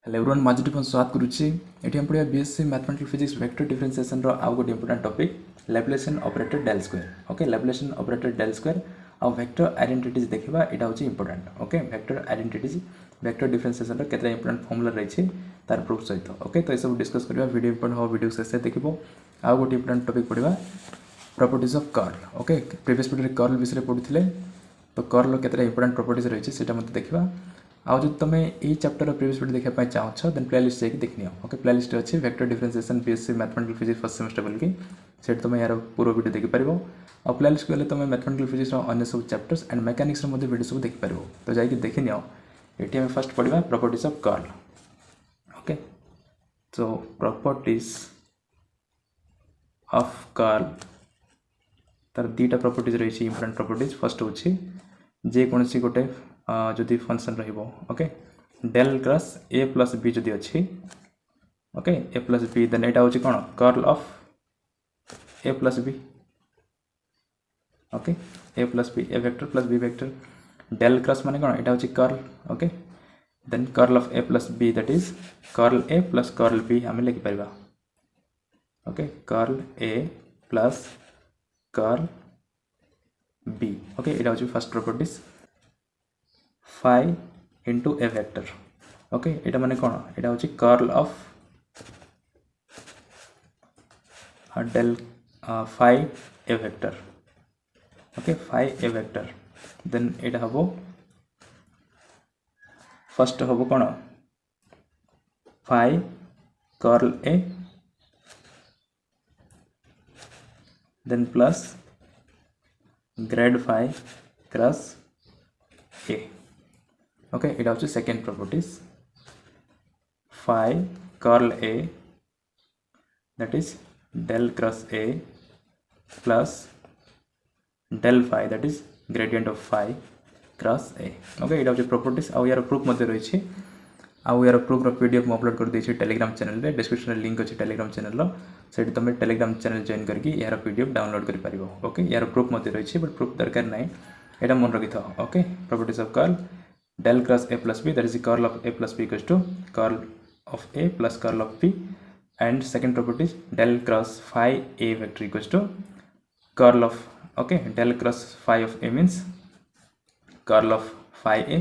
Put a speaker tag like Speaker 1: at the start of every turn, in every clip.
Speaker 1: Hello everyone माजुटी पर स्वागत करुच्ची एठी हम पढ़िया BSc mathematical physics vector differentiation रो आउ गोटे important topic Laplacian operator del square okay Laplacian operator del square आउ वेक्टर आइडेंटिटीज देखिबा एटा होची important okay vector identities vector differentiation रो केतरा इंपोर्टेंट फॉर्मूला रहिछि तार प्रूफ सहित ओके तो ए सब डिस्कस करबा वीडियो इंपोर्टेंट हो वीडियो शेष देखिबो आउ गोटे इंपोर्टेंट टॉपिक पढ़िबा properties of curl okay previous video रे कर्ल विषय पढ़ुथिले तो कर्ल केतरा इंपोर्टेंट प्रॉपर्टीज रहिछि सेटा मते देखिबा आउ जो तुम यही चैप्टर प्रीवियस वीडियो देखा चाहो देन प्लेलिस्ट जाकि देखनी ओके प्लेलिस्ट अच्छी vector differentiation BSc mathematical physics first semester बोलिकी से तुम यार पूरा वीडियो देखिपार और प्लेलिस्ट गले तुम मैथमेटिकल फिजिक्स अन्य सब चैप्टर्स एंड मैकेनिक्स वीडियो सब देखिपार तो जाकि देखनी ये आम फर्स्ट पढ़ा properties of curl okay so properties of curl तार दुटा प्रॉपर्टीज रही इंपोर्टेंट प्रॉपर्टीज फर्स्ट होची जेकोसी गोटे जदि फंक्शन रहिबो okay del cross A plus B जदि अच्छी okay A plus B then एटा होची कोन curl of A plus B okay A plus B A vector plus B vector del cross माने कोन एटा होची curl okay then curl of A plus B that is curl A plus curl B हम लिखि परबा okay curl A plus curl B okay एटा होची first properties phi into a vector okay एटा माने कोन एटा होची curl of del phi a vector okay phi a vector then एटा हबो फर्स्ट हबो कोन phi curl a then plus grad phi cross a okay इटा होची second properties phi curl a that is del cross a plus del phi that is gradient of phi cross a okay इटा होची properties आ यार proof मध्ये रही छी आ यार proof रो PDF म अपलोड कर दै छी टेलीग्राम चैनल रे डिस्क्रिप्शन रे लिंक अछि टेलीग्राम चैनल रो सेठी तुम टेलीग्राम चैनल जॉइन करके यार पीडीएफ डाउनलोड कर परिबो ओके यार प्रूफ मध्ये रही छी बट प्रूफ दरकार नै एटा मन रखि था okay properties of curl del cross a plus b that is the curl of a plus b equals to curl of a plus curl of b and second property is del cross phi a vector equals to curl of okay del cross phi of a means curl of phi a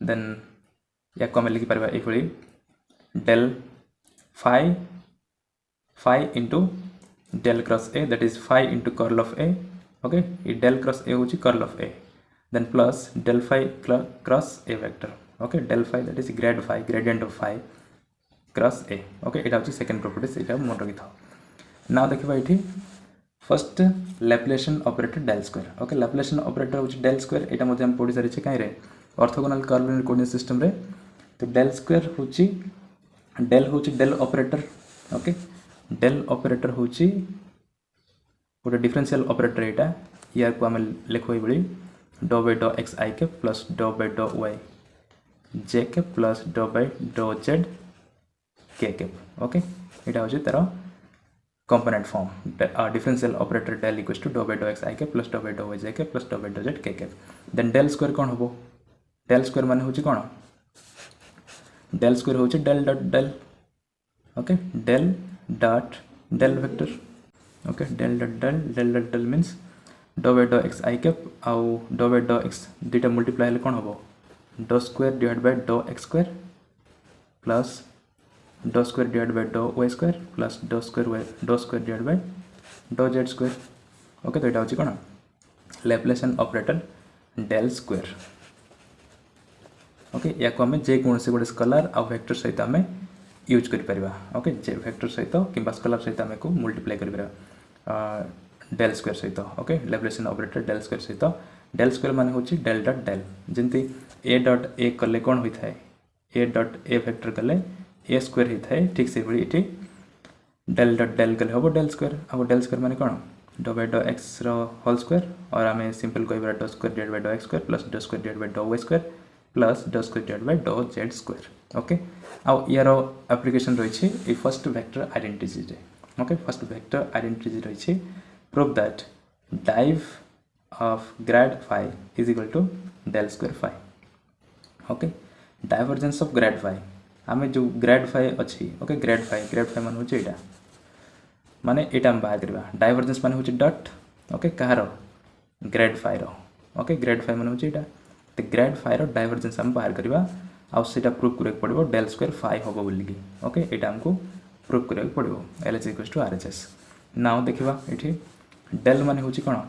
Speaker 1: then याको हम लिखि परबा एफळी del phi into del cross a that is phi into curl of a okay ये del cross a होची curl of a then plus del phi cross a vector okay del phi that is grad phi gradient of phi cross a okay एटा होची second properties एटा मन रखि था now देखिबा एठी first Laplacian operator del square okay Laplacian operator होची del square एटा मध्ये हम पढि सारि छै काई रे ऑर्थोगोनल कर्लिनियर कोऑर्डिनेट सिस्टम रे तो डेल स्क्वायर होची del operator okay del operator होची गोटे डिफरेंशियल ऑपरेटर एटा यार को हम लिखबै बळी do by do x i cap plus do by do y j cap plus do by do z k cap okay एटा होची तार component form differential operator del equals to do by do x i cap plus do by do y j cap plus do by do z k cap then del square कोन होबो del square माने होची कोन del square होची del dot del okay del dot del vector okay del dot del means do by do x i cap आउ do by do x दुटा multiply हेले कोन होबो do square divide by do x square plus do square divide by do y square plus do square divide by do z square okay तो एटा होची कोन Laplacian operator del square okay याको हमें जे कोनसे गोटे स्केलर आ वेक्टर सहित हमें use करि परिबा ओके जे वेक्टर सहित किबा स्केलर सहित हमें को मल्टीप्लाई करि परिबा डेल स्क्वायर सहित okay Laplacian operator del square सहित डेल स्क्वायर माने होची डेल डॉट डेल जेंति a डॉट a कले कोन होई थाए a डॉट a वेक्टर कले a स्क्वायर ही थाए ठीक से बड़ी इठी डेल डॉट डेल कले होबो डेल स्क्वायर अब डेल स्क्वायर माने कोन डो बाय डो x रो होल स्क्वायर और हमें सिंपल कहबा do square divide by do x square plus do square divide by do y square plus do square divide by do z square okay अब यारो application रही छी ए first vector identities रे okay first vector identities रही छी prove that div of grad phi is equal to del square phi okay divergence of grad phi आम जो ग्रेड फाइव अच्छी ओके ग्रेड फाइव मान हूँ यहाँ माने यहाँ आम बाहर करवा डाइवर्जेंस मान हूँ डट ओके कहार grad phi okay grad phi मान हूँ यहाँ तो ग्रेड फाइव डाइवर्जेंस आम बाहर करवा आउटा प्रूफ करा पड़ो डेल स्क्वायर फाइव हम बोलिकी ओके यहाँ आमको प्रूफ करा पड़ो L H equals to R H S now देखा ये डेल मान हूँ कौन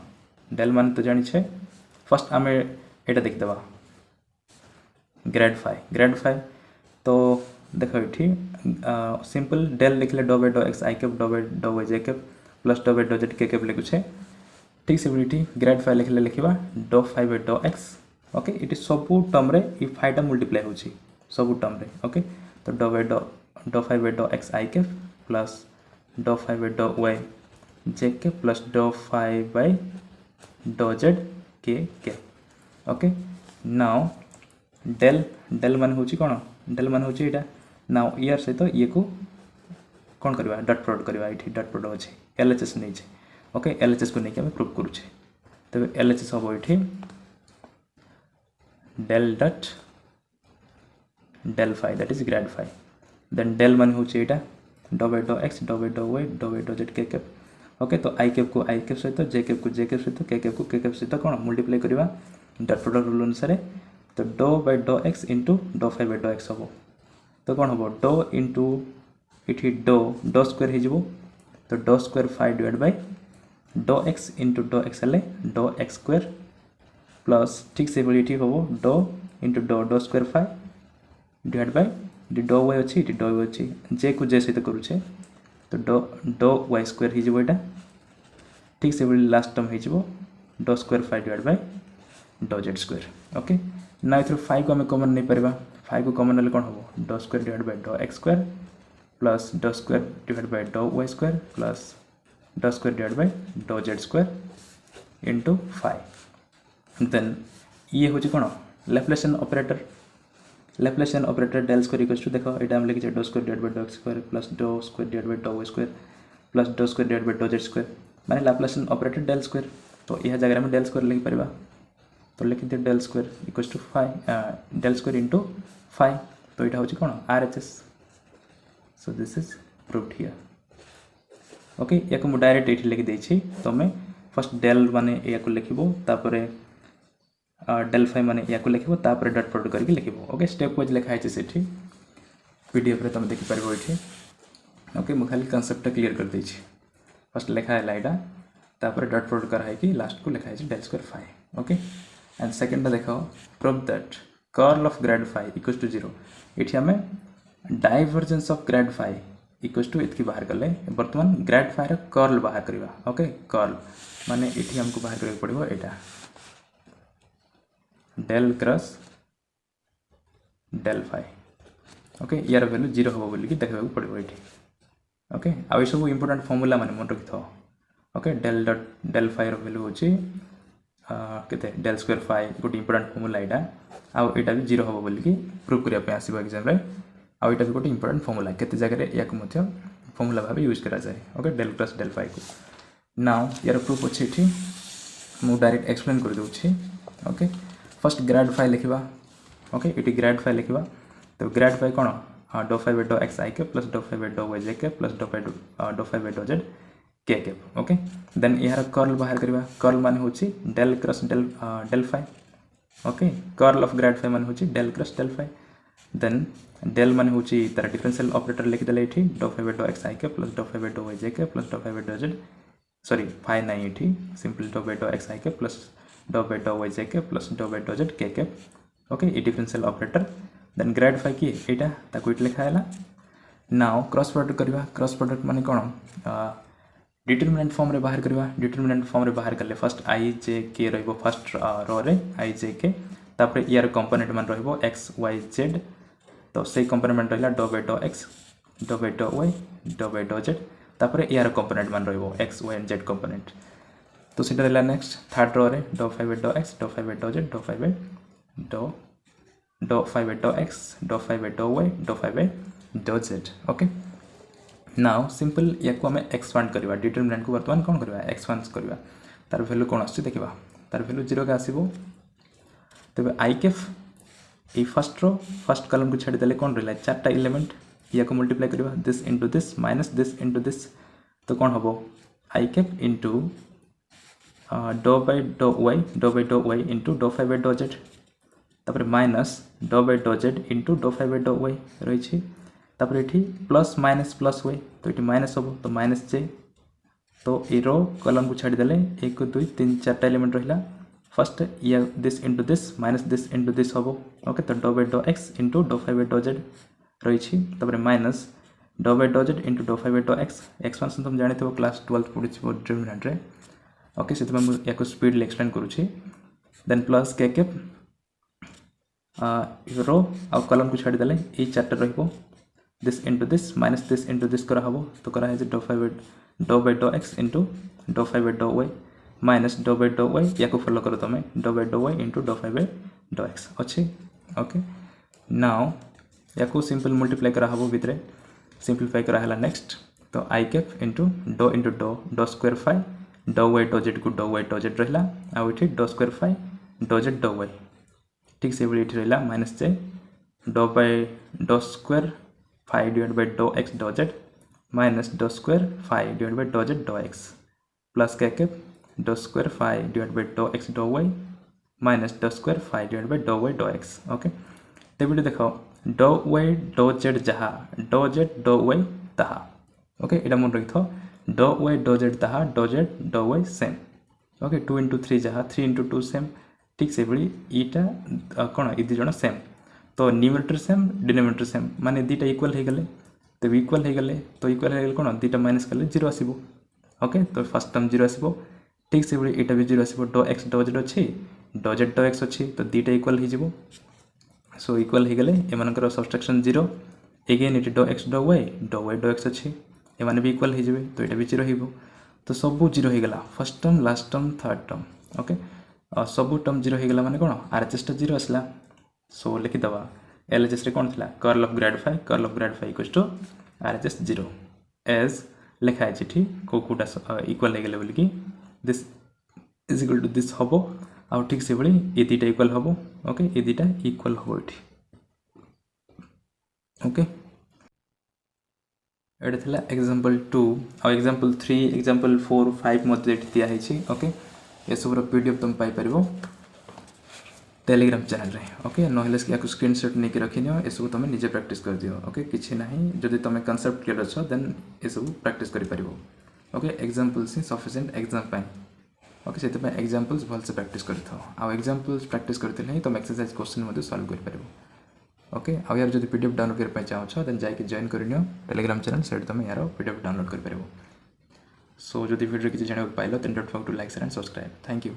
Speaker 1: डेल मान तो जाने फर्स्ट आम यहाँ देखीदे ग्रेड फाइव तो देख ये सिंपल डेल लिखले do by do x i cap do by do y j cap plus do by do z k cap लिखुचे ठीक से ये ग्रेड फाइव लिखले लिखा do five by do x okay ये सबू टर्म रे ये फाइव मल्टीप्लाई हो सबू टर्म रे ओके तो do five by do x i cap plus do five by do y j cap plus do five by do z k cap okay now del मान हूँ कौन del मान हूँ यहाँ नाउ यार सहित ये को कौन करवा डट प्रोडक्ट करवा ये डट प्रोडक्ट अच्छे एल एच एस नहीं ओके एल एच एस को लेकिन प्रूफ करुचे तेज एल एच एस हम ये del dot del phi that is grad phi then del मान हूँ यहाँ do by do x do by do y do by do z k cap okay तो i cap को आई cap सहित जे cap को जे cap सहित के कैप को के कैप सहित कौन मल्टीप्लाई करवा डट प्रोडक्ट रूल अनुसार तो do by do x into do five by do x हम तो कौन हम डो इंटू ये डो स्क्वायर हो तो do square five divide by do x into do x हेल्ले डो एक्स स्क्वायर प्लस ठीक से ये हम do into do square five divide by do y अच्छी डो वाई अच्छी जे को जे सहित करुचे तो डो वाई स्क्वायर हो ठीक से लास्ट टर्म हो do square five divide by do z square okay ना ये फाइव को आम कमन नहीं पार फाइव को कमन ना कौन हम do square divide by do x square plus do square divide by do y square plus do square divide by do z square into phi then ये हूँ कौन Laplacian operator del square equals to देखो ये लिखी do square divide by do x square plus do square divide by do y square plus do square divide by do z square माने Laplacian operator del square तो यह जगह में del square लिखि Paribas तो लिखी दिए del square equals to phi del square into phi तो यहाँ हूँ कौन R H S so this is proved here okay या मुझे डायरेक्ट ये लिखिदे तुम फर्स्ट डेल माने या लिखो तापर डेल फाइव माने या लिखो तापर डट प्रोडक्ट करके लिखो ओके स्टेप वाइज लिखाई से पीडीएफ रे तुम देखिपार ये ओके मुझे खाली कनसेप्ट क्लीयर कर दे फर्स्ट लिखा है यहाँ तापर डट प्रोडक्ट कराई लास्ट को लिखाई del square phi okay and second देखो prove that curl of grad five equals to 0 ये आम divergence of grad five equals to इतकी बाहर कले बर्तमान ग्रेड फाइव कर्ल बाहर करवा ओके कर्ल माने ये आमको बाहर करने पड़ो यहाँ del cross del phi okay यार वैल्यू 0 हम बोलिकी देखा पड़ो ये ओके आ सब इंपोर्टेंट फॉर्मूला माने मन रखि okay del dot del five value हूँ केते डेल स्क्वायर फाइव गोटे इंपोर्टेंट फॉर्मूला यहाँ आउ यहाँ भी 0 हम बोलिकी प्रूव करने आसो एग्जाम आउ यहाँ भी गोटे इंपोर्टेंट फॉर्मूला केते जगह या फॉर्मूला भाव यूज करा जाए okay del plus del phi को नाउ यार प्रूफ अच्छे ये मुझे डायरेक्ट एक्सप्लेन कर दूसरी ओके फर्स्ट ग्रेड फाइव लिखा ओके ये ग्रेड फाइव लिखा तो ग्रेड फाइव कौन do five by do x i cap plus do five by do y j cap plus do five by do z k cap okay then यार curl बाहर करवा curl मान हूँ del cross del phi okay curl of grad phi मान हूँ del cross del phi then del मान हूँ तार डिफरेंशियल ऑपरेटर लिखिदे ये do five by do x i cap plus do five by do y j cap plus do five by do z sorry phi नहीं ये simple do by do x i cap plus do by do y j cap plus do by do z k cap okay ये differential operator then grade five किए यहाँ ताको ये लिखा है now cross product करवा क्रॉस प्रोडक्ट माने कौन डिटरमिनेंट फॉर्म रे बाहर करवा डिटरमिनेंट फॉर्म रे बाहर कले फर्स्ट आई जे के रो फर्स्ट रो रे आई जे के तापर यार कंपोनेंट मान रो एक्स वाई जेड तो से कंपोनेंट रहा do by do x do by do y do by do z तापर यार कंपोनेंट मान रो x y and z component तो सीटा रहा नेक्स्ट थर्ड रो रे do five by do x do five by do z do five by do five by do x do five by do y do five by do z okay now simple या आम expand करवा determinant को बर्तमान कौन करवा expand करवा तार value कौन आस देखा तार वैल्यू 0 का आसो तेज आई कैफ ये फर्स्ट रो फर्स्ट कॉलम को छाड़ी देले कौन रहा चार्टा एलिमेंट या को मल्टीप्लाई करवा this into this minus this into this तो कौन हम i cap into do by do y into do five by do z तापर minus do by do z into do five by do y रही तापर ये plus Y तो ये minus हम तो माइनस जे तो ये रो कॉलम को छाड़ी देले 1 2 3 4टा एलिमेंट रहा फर्स्ट या this into this minus this into this हम ओके तो do by do x into do five by do z रही तापर minus do by do z into do five by do x expansion तुम जानी class 12 पढ़ी determinant रे okay से या स्पीड एक्सप्लेन करुँची then plus k cap row आ कॉलम को छाड़ी देले ये चार्टा रहिबो this into this minus this into this करा हबो तो करा है do by do x into do five by do y minus do by do y या को फॉलो करो तुम do by do y into do five by do x अच्छे ओके नाउ या को सिंपल मल्टीप्लाई करा हबो भितरे सिंपलीफाई करा है नेक्स्ट तो i cap into do square phi do y do z को डो वाई डो जेड रहा आउ ये do square phi do z do y ठीक से ये रहा minus j do by do square five divide by do x do z minus do square five divide by do z do x plus k cap do square five divide by do x do y minus do square five divide by do y do x okay तो ये देखो do y do z जहा do z do y ताहा okay ये मन रखी था do y do z ताहा do z do y same okay 2 into 3 जहा 3 इंटू 2 सेम ठीक से भाई ईटा कौन ये दुज सेम तो न्यूमरेटर सेम डिनोमिनेटर सेम माने दीटा इक्वल हो गले तो इक्वल हो गले तो इक्वल हो गले कौन दीटा माइनस कले 0 आसो ओके तो फर्स्ट टर्म 0 आसो ठीक से भाई यहाँ भी 0 आसो डो एक्स डो जेड अच्छी डो जेड डो एक्स अच्छी तो दीटा इक्वल हो सो इक्वल हो गले एम सब्सट्रैक्शन 0 एगेन ये do x do y do x अच्छी एम भी इक्वल हो तो यहाँ भी 0 हो तो सब 0 हो गला first term last term third term okay सब टर्म 0 हो गला माने कौन आरएचएस टा 0 आसला सो लिखिदवा एलएचएस रे कौन थिला curl of grad five equals to RHS 0 as लिखा है ठीक कोटा इक्वल हो गले बोल कि this is equal to this हबो आ ठीक से बड़ी ये दीटा इक्वल हबो ओके ये दीटा इक्वल हबो इठी ओके एटा थिला एग्जांपल 2 आ एग्जांपल 3 एग्जांपल 4 5 मध्ये एठी दिया है छी ओके ये सब पीडीएफ तुम पाई परिबो टेलीग्राम चैनल रे ओके नहले या स्क्रीनशॉट नहीं रखि नियो ये सब तुम निजे प्रैक्टिस कर दियो ओके किछि नाही जदि तुम कांसेप्ट क्लियर अछो देन ये सब प्रैक्टिस करि परिबो ओके एग्जांपल्स से सफिशिएंट एग्जाम पाई ओके से पे एग्जांपल्स भल से प्रैक्टिस करथो आ एग्जांपल्स प्रैक्टिस करते नहीं तुम एक्सरसाइज क्वेश्चन मध्ये सॉल्व कर परिबो ओके आ यार जदि पीडीएफ डाउनलोड कर पाई चाहो देन जाई के जॉइन करिनियो टेलीग्राम चैनल सेट तुम यार पीडीएफ डाउनलोड कर परिबो सो जदि वीडियो किछि जाने पाइलो then don't forget to like share and subscribe thank you.